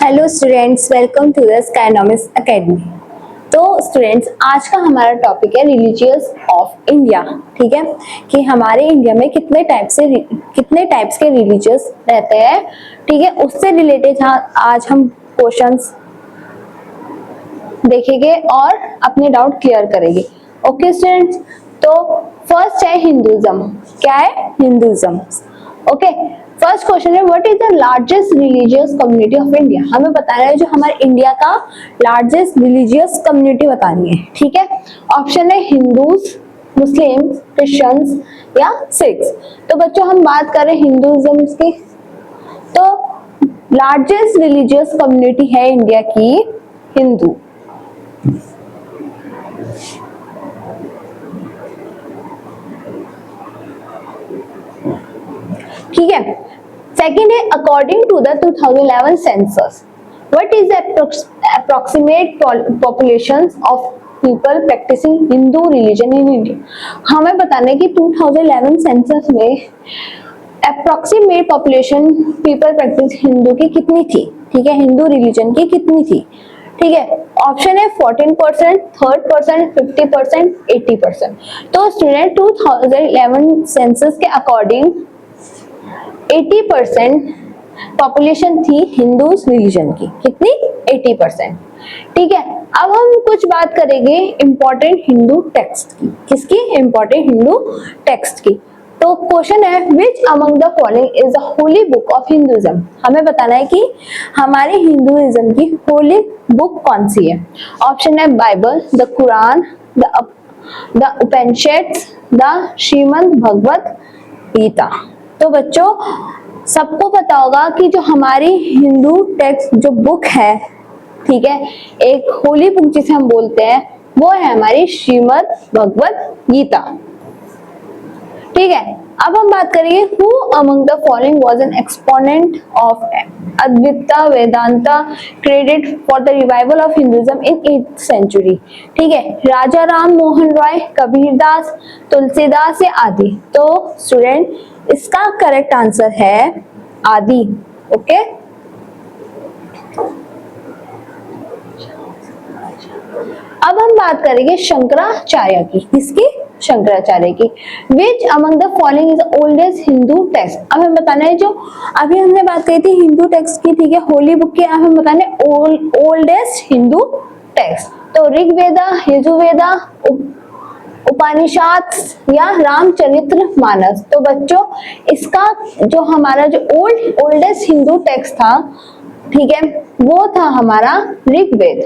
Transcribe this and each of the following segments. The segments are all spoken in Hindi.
Hello students, welcome to the Skynomics Academy. तो स्टूडेंट्स, आज का हमारा टॉपिक है रिलीजियस ऑफ इंडिया। ठीक है, कि हमारे इंडिया में कितने टाइप्स के रिलीजियस रहते हैं। ठीक है, उससे रिलेटेड आज हम क्वेश्चंस देखेंगे और अपने डाउट क्लियर करेंगे। ओके स्टूडेंट्स, तो फर्स्ट है हिंदुइज्म। क्या है हिंदुइज्म? ओके, फर्स्ट क्वेश्चन है what is the largest religious community of India. हमें बताना है जो हमारे इंडिया का लार्जेस्ट रिलीजियस कम्युनिटी बतानी है। ठीक है, ऑप्शन है हिंदूज, मुस्लिम, क्रिश्चियंस या सिख्स। तो बच्चों हम बात कर रहे हैं हिंदुइज्म की, तो लार्जेस्ट रिलीजियस कम्युनिटी है इंडिया की हिंदू। ठीक है, सेकंड है according to the 2011 census what is the approximate population of people practising Hindu religion in India. हमें बताना है कि 2011 सेंसस में approximate population people practice Hindu की कितनी थी। ठीक है, हिंदू रिलीजन की कितनी थी। ठीक है, ऑप्शन है 14%, 3%, 50%, 80%। तो स्टूडेंट 2011 सेंसस के अकॉर्डिंग 80% पॉपुलेशन थी हिंदू रिलीजन की। कितनी? 80%। ठीक है, अब हम कुछ बात करेंगे इंपॉर्टेंट हिंदू टेक्स्ट की। किसकी? इंपॉर्टेंट हिंदू टेक्स्ट की। तो क्वेश्चन है which among the following is the Holi book of Hinduism. हमें बताना है कि हमारे हिंदुइज्म की होली बुक कौन सी है। ऑप्शन है Bible, the Quran, the Upanishads, the Shrimad Bhagavat Gita. तो बच्चों सबको पता होगा कि जो हमारी हिंदू टेक्स्ट जो बुक है, ठीक है, एक होली बुक जिसे हम बोलते हैं, वो है हमारी श्रीमद् भगवत गीता। ठीक है, अब हम बात करेंगे who among the following was an exponent of Advaita Vedanta credit for the revival of Hinduism in 8th century. ठीक है, राजा राम मोहन रॉय, कबीरदास, तुलसीदास या आदि। तो स्टूडेंट इसका करेक्ट आंसर है आदि। ओके, अब हम बात करेंगे शंकराचार्य की। किसकी? शंकराचार्य की। Which among the following is oldest Hindu text. अब हमें बताना है जो अभी हमने बात करी थी हिंदू टेक्स्ट की, ठीक है, होली बुक की। अब हमें बताना है ओल्डेस्ट हिंदू टेक्स्ट। तो ऋग्वेदा, यजुर्वेदा, उपनिषद या रामचरित्र मानस। तो बच्चों इसका जो हमारा जो ओल्डेस्ट हिंदू टेक्स्ट था, ठीक है, वो था हमारा ऋग्वेद।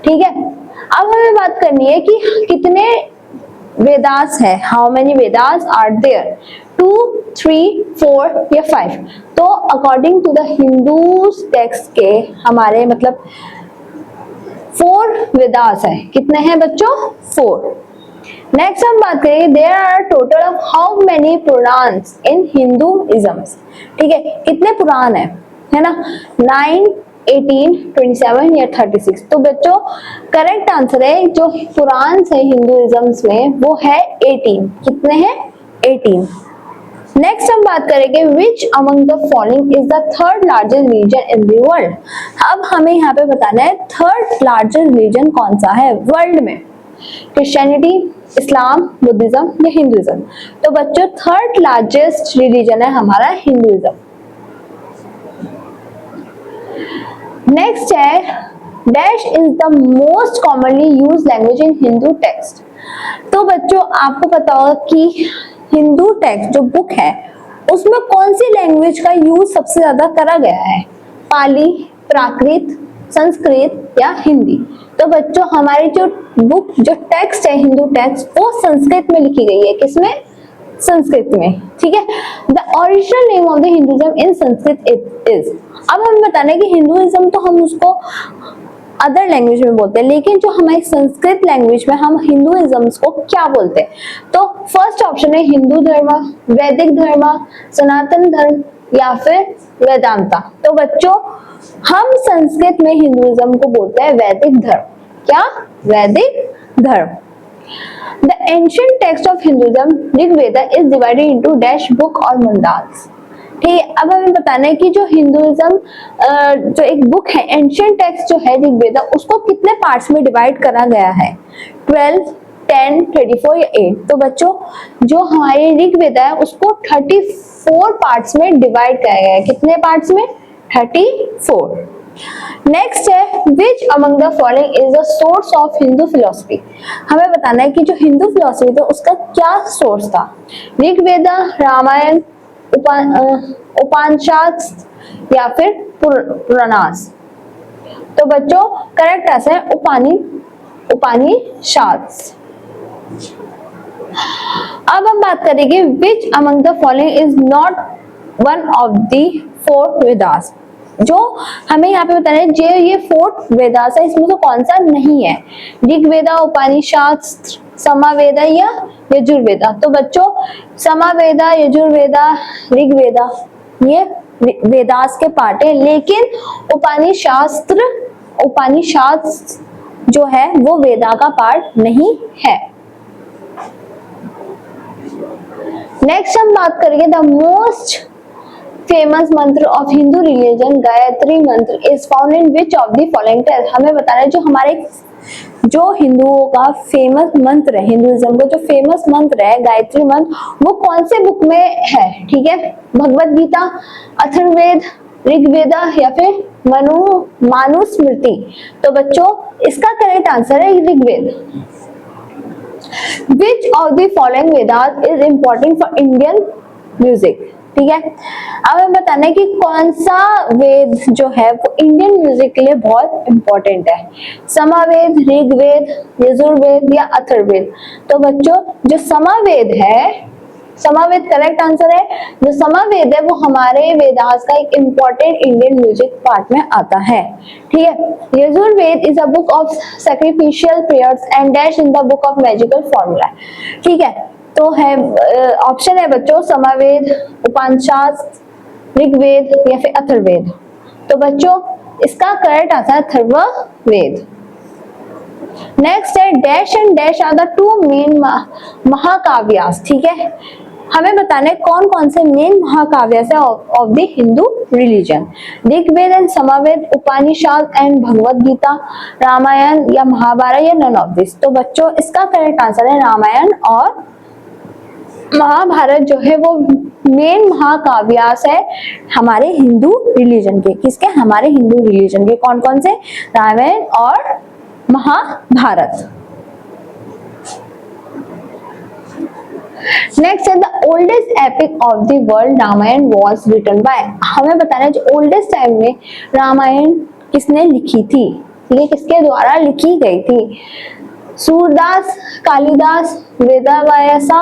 ठीक है, अब हमें बात करनी है कि कितने वेदास है। How many Vedas are there? 2, 3, 4 या 5। तो according to the Hindu text के हमारे मतलब 4 वेदास है। कितने हैं बच्चों? 4। नेक्स्ट हम बात करेंगे there are total of how many Puranas in Hinduism. ठीक है, कितने पुराण है ना? 9, 18, 27 या 36। तो बच्चों करेक्ट आंसर है जो पुराण है हिंदुइज्म में वो है 18। कितने हैं? 18। नेक्स्ट हम बात करेंगे which among the following is the third largest religion in the world. अब हमें यहाँ पे बताना है थर्ड लार्जेस्ट रिलीजन कौन सा है वर्ल्ड में। क्रिश्चियनिटी, इस्लाम, बुद्धिज्म या हिंदुइज्म। तो बच्चों थर्ड लार्जेस्ट रिलीजन है हमारा हिंदुइज्म। नेक्स्ट है dash is the most commonly use language in Hindu text. तो बच्चों आपको पता होगा कि हिंदू टेक्स्ट जो बुक है उसमें कौन सी लैंग्वेज का यूज सबसे ज्यादा करा गया है। पाली, प्राकृत, संस्कृत या हिंदी। तो बच्चों हमारी जो बुक जो टेक्स्ट है हिंदू टेक्स्ट वो संस्कृत में लिखी गई है। किसमें? संस्कृत में। ठीक है, the original name of the Hinduism in Sanskrit is. अब हमें बताना है कि हिंदुइज्म तो हम उसको अदर लैंग्वेज में बोलते हैं, लेकिन जो हमारी संस्कृत लैंग्वेज में हम हिंदुइज्म को क्या बोलते हैं। तो फर्स्ट ऑप्शन है हिंदू धर्म, वैदिक धर्म, सनातन धर्म या फिर वेदांता। तो बच्चों हम संस्कृत में हिंदुइज्म को बोलते हैं वैदिक धर्म। क्या? वैदिक धर्म। The ancient text of Hinduism, Rig Veda, is divided into dash book और mandals. ठीक है, अब हमें बताना है कि जो हिंदुइज्म जो एक बुक है, एंशिएंट टेक्स्ट जो है ऋग्वेदा, उसको कितने पार्ट्स में डिवाइड करा गया है, 12, 10, 34 या 8। तो बच्चों जो हमारी ऋग्वेदा है उसको 34 पार्ट्स में डिवाइड किया गया है। कितने पार्ट्स में? 34। नेक्स्ट है which among the following is the source of Hindu philosophy. हमें बताना है कि जो हिंदू फिलोसफी था उसका क्या सोर्स था। ऋग्वेदा, रामायण, उपनिषद या फिर पुराणास। तो बच्चों करेक्ट आंसर है उपनिषद। अब हम बात करेंगे which among the following is not one of the 4 Vedas. जो हमें यहाँ पे बताना है जो ये 4 वेदास है इसमें से कौन सा नहीं है, ऋग्वेदा, उपनिषद, सामवेद या यजुर्वेदा। तो बच्चों सामवेद, यजुर्वेद, ऋग्वेदा ये वेदास के पार्ट है, लेकिन उपनिषद जो है वो वेदा का पार्ट नहीं है। नेक्स्ट हम बात करेंगे द मोस्ट फेमस मंत्र ऑफ हिंदू रिलीजन गायत्री मंत्र is found in which of the following text. हमें बताना है जो हमारे जो हिंदुओं का फेमस मंत्र है, हिंदुइज्म का जो फेमस मंत्र है गायत्री मंत्र, वो कौन से बुक में है। ठीक है, भगवत गीता, अथर्ववेद, ऋग्वेदा या फिर मनुस्मृति। तो बच्चों इसका करेक्ट आंसर है Rigveda. Which of the following Vedas is important for Indian music? ठीक है, अब हमें बताना है कि कौन सा वेद जो है वो इंडियन म्यूजिक के लिए बहुत इंपॉर्टेंट है, सामवेद, ऋग्वेद, यजुर्वेद या अथर्ववेद। तो बच्चों जो सामवेद है, सामवेद करेक्ट आंसर है। जो सामवेद है वो हमारे वेदास का एक इंपॉर्टेंट इंडियन म्यूजिक पार्ट में आता है। ठीक है, Yajurveda is a book of sacrificial prayers and dash in the book of magical formula. ठीक है, तो है ऑप्शन है बच्चों सामवेद, उपनिषद, ऋग्वेद या फिर अथर्ववेद। तो बच्चों इसका करेक्ट आंसर है अथर्ववेद। नेक्स्ट है dash and dash are the 2 main Mahakavyas. ठीक है, हमें बताना है कौन कौन से मेन महाकाव्यास है of the Hindu religion, Rigveda and Samaveda, Upanishad and Bhagavat Gita, Ramayana या महाभारत या नन ऑफ दिस। तो बच्चों इसका करेक्ट आंसर है रामायण और महाभारत जो है वो मेन महाकाव्यास है हमारे हिंदू रिलीजन के। किसके? हमारे हिंदू रिलीजन के। कौन कौन से? रामायण और महाभारत। नेक्स्ट है the oldest epic of the world Ramayana was written by. हमें बताना है जो ओल्डेस्ट टाइम में रामायण किसने लिखी थी, ये किसके द्वारा लिखी गई थी, सूरदास, कालिदास, वेदव्यासा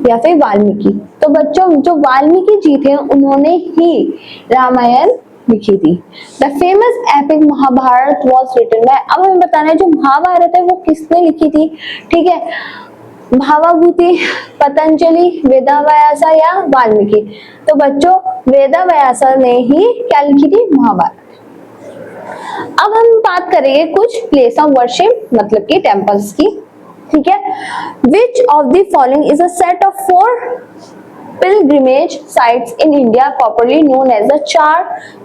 या फिर वाल्मीकि। तो बच्चों जो वाल्मीकि जी थे उन्होंने ही रामायण लिखी थी। The famous epic Mahabharata was written by. अब हमें बताना है जो महाभारत है वो किसने लिखी थी। ठीक है, भावाभूति, पतंजलि, वेदव्यासा या वाल्मीकि। तो बच्चों वेदव्यासा ने ही क्या लिखी थी? महाभारत। अब हम बात करेंगे कुछ प्लेस ऑफ वर्शिप मतलब कि टेम्पल्स की। ठीक है, विच of the following is a set of 4 pilgrimage sites in India popularly known as the 4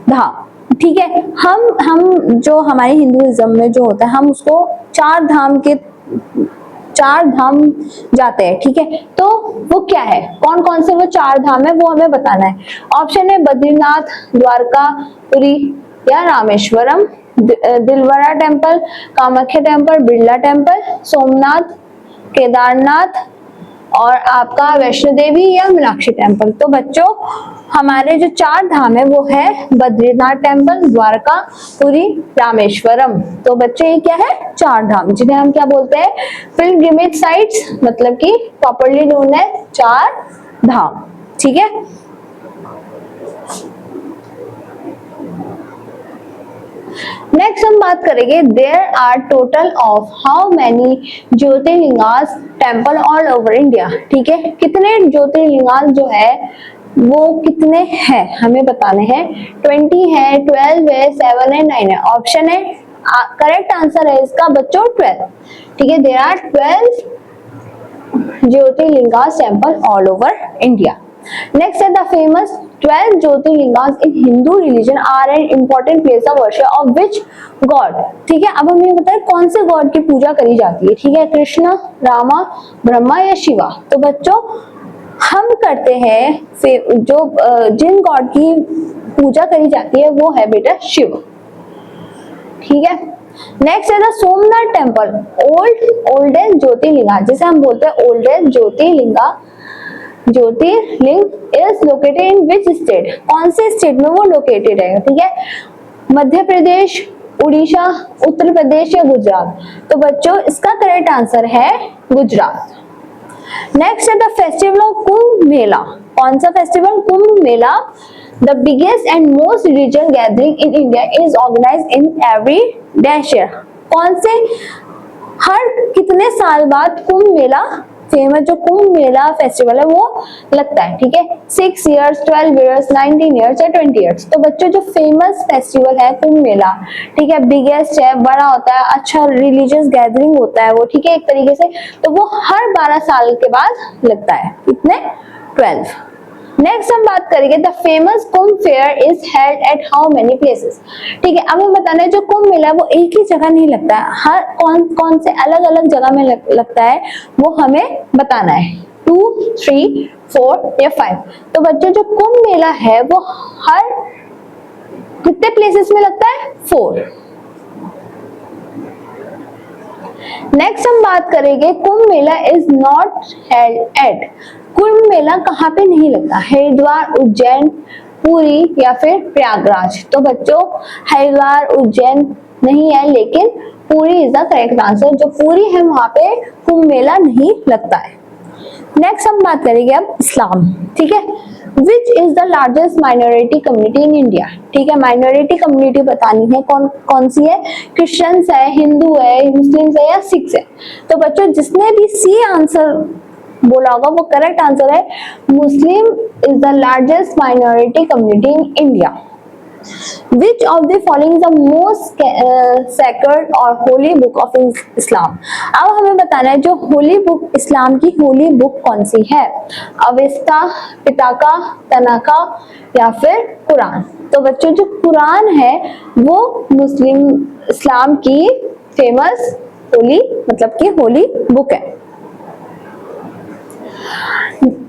धाम। ठीक है, हम जो हमारे हिंदुइज्म में जो होता है हम उसको 4 धाम जाते हैं। ठीक है, तो वो क्या है, कौन कौन से वो 4 धाम है वो हमें बताना है। ऑप्शन है बद्रीनाथ, द्वारका, पुरी या Rameswaram, Dilwara temple, Kamakhya temple, Birla temple, Somnath, Kedarnath और आपका वैष्णो देवी या मीनाक्षी टेम्पल। तो बच्चों हमारे जो 4 धाम है वो है बद्रीनाथ टेम्पल, द्वारका, पुरी, रामेश्वरम। तो बच्चों ये क्या है? 4 धाम जिन्हें हम क्या बोलते हैं? पिलग्रिमेज साइट्स मतलब कि प्रॉपर्ली नोन है 4 धाम। ठीक है, नेक्स्ट हम बात करेंगे there are total of how many Jyotirlingas temple all over India. ठीक है, कितने ज्योतिर्लिंगास जो है वो कितने हैं हमें बताने हैं। 20 है, 12 है, 7 है, 9 है। ऑप्शन है करेक्ट आंसर है इसका बच्चों 12। ठीक है, there are 12 Jyotirlingas temple all over India. Next है the famous 12 Jyotirlingas in Hindu religion are an important place of worship of which god. ठीक है, अब हमें बताएं कौन से गॉड की पूजा करी जाती है। ठीक है, कृष्णा, रामा, ब्रह्मा या शिवा। तो बच्चों हम करते हैं जो जिन गॉड की पूजा करी जाती है वो है बेटा शिव। ठीक है, नेक्स्ट है the Somnath temple oldest jyotirlinga, जिसे हम बोलते हैं oldest Jyotirlinga is located in which state. कौन से स्टेट में वो लोकेटेड है। ठीक है, मध्य प्रदेश, उड़ीसा, उत्तर प्रदेश या गुजरात। तो बच्चों इसका करेक्ट आंसर है गुजरात। नेक्स्ट है the festival of Kumbh Mela. कौन सा festival? Kumbh Mela. The biggest and most religious gathering in India is organized in every dash year। कौन से हर कितने साल बाद कुंभ मेला फेमस जो कुंभ मेला फेस्टिवल है वो लगता है। ठीक है, 6 years, 12 years, 19 years या 20 years। तो बच्चों जो फेमस फेस्टिवल है कुंभ मेला, ठीक है, बिगेस्ट है, बड़ा होता है, अच्छा रिलीजियस गैदरिंग होता है वो। ठीक है, एक तरीके से तो वो हर 12 साल के बाद लगता है। कितने? 12। नेक्स्ट हम बात करेंगे the famous Kumbh fair is held at how many places. ठीक है, अब हमें बताना है जो कुंभ मेला है वो एक ही जगह नहीं लगता है, हर कौन से अलग अलग जगह में लगता है वो हमें बताना है। 2, 3, 4 या 5। तो बच्चों जो कुंभ मेला है वो हर कितने प्लेसेस में लगता है? 4। नेक्स्ट हम बात करेंगे Kumbh Mela is not held at. Kumbh Mela कहाँ पे नहीं लगता? हरिद्वार, उज्जैन, पुरी या फिर प्रयागराज। तो बच्चों हरिद्वार, उज्जैन नहीं है, लेकिन Puri is the correct answer. जो पुरी है वहां पे कुंभ मेला नहीं लगता है। नेक्स्ट हम बात करेंगे अब इस्लाम। ठीक है, which is the largest minority community in India. ठीक है, माइनॉरिटी कम्युनिटी बतानी है कौन कौन सी है। क्रिश्चियंस है, हिंदू है, मुस्लिम्स है या सिख्स है। तो बच्चों जिसने भी सी आंसर बोला होगा वो करेक्ट आंसर है। Muslim is the largest minority community in India. Which of the following is the most sacred और holy book of Islam? अब हमें बताना है जो होली बुक इस्लाम की होली बुक कौन सी है। अवेस्ता, पिताका, तनाका या फिर कुरान। तो बच्चों जो कुरान है वो मुस्लिम इस्लाम की फेमस होली मतलब की होली बुक है।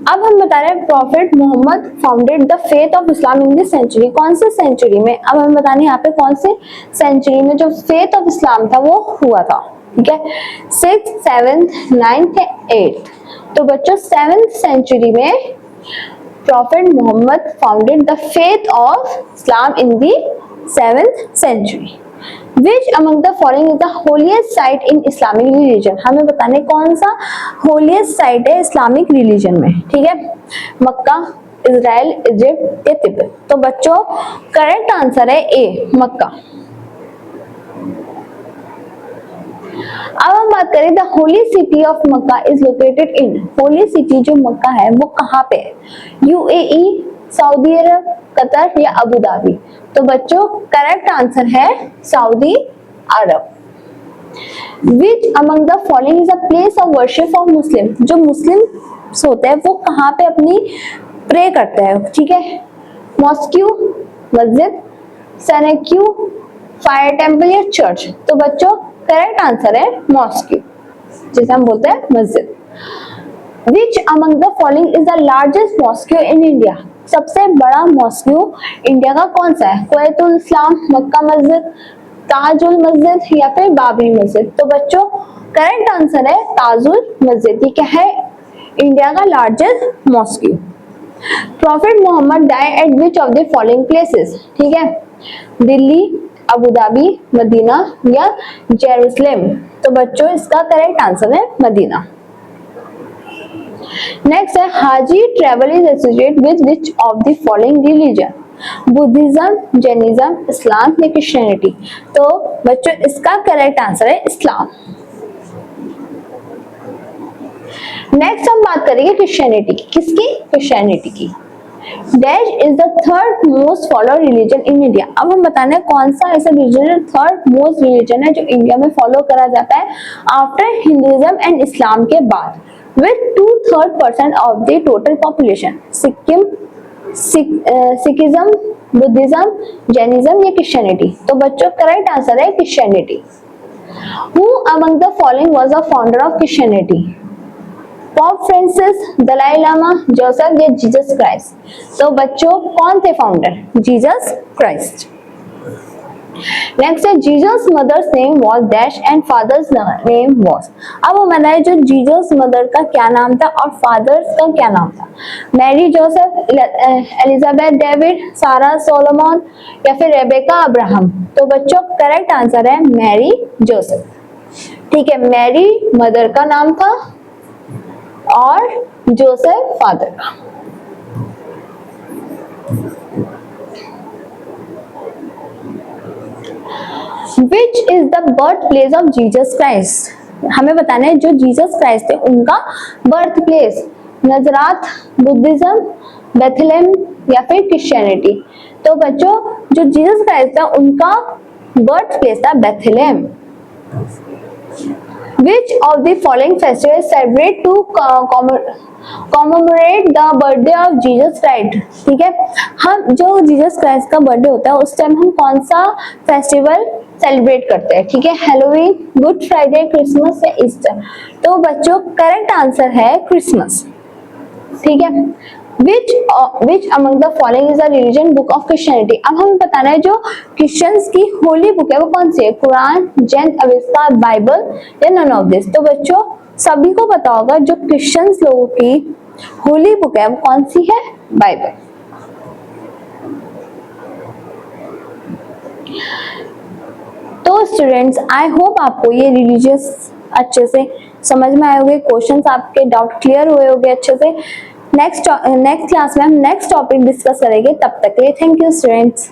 अब हम बता रहे हैं prophet Muhammad founded the faith of Islam in this century. कौन से सेंचुरी में? अब हमें बताने यहाँ पे कौन से सेंचुरी में जो फेथ ऑफ इस्लाम था वो हुआ था। ठीक है, 6th, 7th, 9th, 8th। तो बच्चों 7th सेंचुरी में prophet Muhammad founded the faith of Islam in the 7th century. Which among the following is the holiest site in Islamic religion? हमें बताने कौन सा holiest site है इस्लामिक रिलीजन में। ठीक है, मक्का, इजराइल, इजिप्ट या तिब्बत। तो बच्चों करेक्ट आंसर है ए, मक्का। अब हम बात करें the holy city of Mecca is located in. Holy city जो मक्का है वो कहाँ पे है? यूएई, सऊदी अरब, कतर या अबू धाबी। तो बच्चों करेक्ट आंसर है Saudi Arab. Which among the following is a place of worship of Muslim? जो मुस्लिम होते हैं वो कहाँ पे अपनी प्रे करते हैं? ठीक है, मॉस्क्यू, मस्जिद, सेनेक्यू, फायर टेम्पल या चर्च। तो बच्चों करेक्ट आंसर है मॉस्क्यू, जिसे हम बोलते हैं मस्जिद। Which among the following is the largest mosque in India? सबसे बड़ा मॉस्क्यू इंडिया का कौन सा है? कुवैतुल इस्लाम, मक्का मस्जिद, ताजुल मस्जिद या फिर बाबरी मस्जिद। तो बच्चों करेक्ट आंसर है ताजुल मस्जिद। ये क्या है? इंडिया का largest mosque. Prophet Muhammad die at which of the following places? ठीक है, दिल्ली, अबू धाबी, मदीना या जेरूसलेम। तो बच्चों इसका करेक्ट आंसर है मदीना। नेक्स्ट है हाजी travel is associated with which of the following religion? Buddhism, Jainism, Islam या क्रिश्चियनिटी। तो बच्चों इसका करेक्ट आंसर है इस्लाम। नेक्स्ट हम बात करेंगे क्रिश्चियनिटी की। किसकी? क्रिश्चियनिटी की। Dash is the third most follow religion in India. अब हम बताना है कौन सा ऐसा रिलीजन थर्ड मोस्ट रिलीजन है जो इंडिया में फॉलो करा जाता है आफ्टर हिंदुइज्म एंड इस्लाम के बाद। with 2/3% of the total population. Sikhism, Buddhism, Jainism या क्रिश्चियनिटी? तो बच्चों करेक्ट आंसर है Christianity. Who among the following was the founder of Christianity? Pope Francis, Dalai Lama, Joseph या जीसस क्राइस्ट? तो बच्चों कौन थे फाउंडर? Jesus Christ. नेक्स्ट है Jesus mother's name was dash and father's name was. अब हमें बताइए जो जीसस मदर का क्या नाम था और फादर्स का क्या नाम था? मैरी जोसेफ, एलिजाबेथ डेविड, सारा सोलोमन या फिर रेबेका अब्राहम? तो बच्चों करेक्ट आंसर है मैरी जोसेफ. ठीक है, मैरी मदर का नाम था और जोसेफ फादर का. Which is the birthplace of Jesus Christ? हमें बताना है जो जीसस क्राइस्ट थे उनका बर्थ प्लेस. नजरात, बुद्धिज्म, बेथलेम या फिर क्रिश्चियनिटी? तो बच्चों जो जीसस क्राइस्ट था उनका बर्थ प्लेस था Bethlem. Which of the following festivals celebrate to commemorate the birthday of Jesus Christ? ठीक है, हम जो जीसस क्राइस्ट का बर्थडे होता है उस टाइम हम कौन सा फेस्टिवल सेलिब्रेट करते हैं? ठीक है, हैलोवीन, गुड फ्राइडे, क्रिसमस या ईस्टर? तो बच्चों करेक्ट आंसर है क्रिसमस. ठीक है. Which among the following is a religion book of Christianity? अब हमें बताना है जो क्रिश्चियंस की होली बुक है वो कौन सी है? कुरान, जैन अविस्ता, बाइबल या नन ऑफ दिस? तो बच्चों सभी को पता होगा जो क्रिश्चियंस लोगों की होली बुक है वो कौन सी है? बाइबल. तो स्टूडेंट्स आई होप आपको ये रिलीजियस अच्छे से समझ में आए होंगे, क्वेश्चंस आपके डाउट क्लियर हुए होंगे अच्छे से. नेक्स्ट क्लास में हम नेक्स्ट टॉपिक डिस्कस करेंगे. तब तक के लिए थैंक यू स्टूडेंट्स.